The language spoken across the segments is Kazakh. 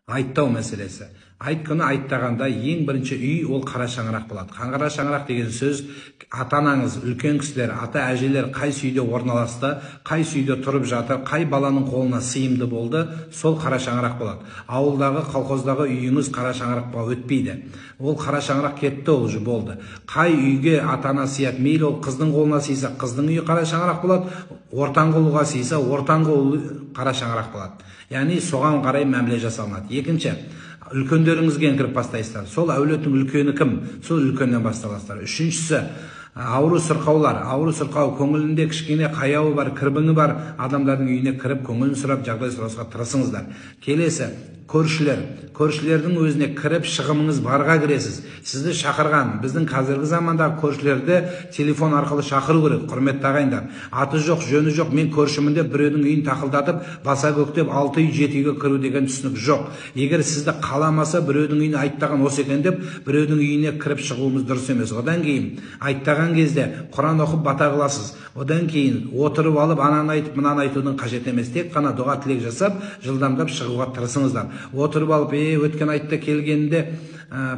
Айттау мәселесі. Айт күні айттағанда ең бірінші үй ол қара шаңырақ болады. Қара шаңырақ деген сөз ата-анаңыз, үлкен кісілер, ата-әжелер қайсы үйде орналасты, қайсы үйде тұрып жатыр, қай баланың қолына сыйымды болды, сол қара шаңырақ болады. Ауылдағы, колхоздағы үйіңіз қара шаңыраққа өтпейді. Ол қара шаңырақ кетті, ол же болды. Қай үйге ата-ана сыяды, мейлі ол қыздың қолына сыйса, қыздың үйі қара шаңырақ болады, ортаңғы ұлға сыйса, ортаңғы ұл қара шаңырақ болады. Яғни соған қарай мәміле жасалынады. Екінші, үлкендеріңізге кіріп бастайсыздар. Сол әулеттің үлкені кім? Сол үлкеннен басталасыздар. Үшіншісі, ауру сырқаулар. Ауру сырқау көңілінде кішкене қаяуы бар, кірбіңі бар адамдардың үйіне кіріп көңілін сұрап, жағдай сұрасуға тырысыңыздар. Келесі, көршілер. Көршілердің өзіне кіріп шығымыңыз барға кіресіз. Сізді шақырған, біздің қазіргі замандағы көршілерді телефон арқылы шақыру керек, құрметті ағайындар. Аты жоқ, жөні жоқ, мен көршімін деп біреудің үйін тақылдатып, баса көктеп 6 үй 7 үйге кіру деген түсінік жоқ. Егер сізді қаламаса, біреудің үйіне айттаған осы екен деп, біреудің үйіне кіріп шығуымыз дұрыс емес. Одан кейін айттаған кезде Құран оқып бата қыласыз. Одан кейін отырып алып, ананы айтып, мынаны айтудың қажет емес. Тек қана дұға тілек жасап, жылдамдап шығуға тырысыңыздар. Отырып алып, өткен айтта келгенде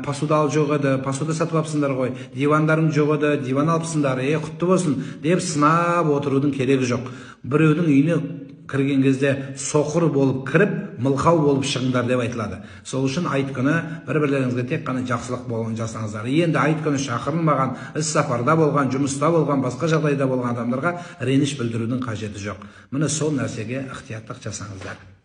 посуда жоқ еді, посуда сатып алыпсыңдар ғой, дивандарың жоқ еді, диван алыпсыңдар, құтты болсын деп сынап отырудың керегі жоқ. Біреудің үйіне кірген кезде соқыр болып кіріп, мылқау болып шығыңдар деп айтылады. Сол үшін айт күні бір-бірлеріңізге тек қана жақсылық болуын жасаңыздар. Енді айт күні шақырылмаған, іс сапарда болған, жұмыста болған, басқа жағдайда болған адамдарға реніш білдірудің қажеті жоқ. Міне сол нәрсеге ықтияттық жасаңыздар.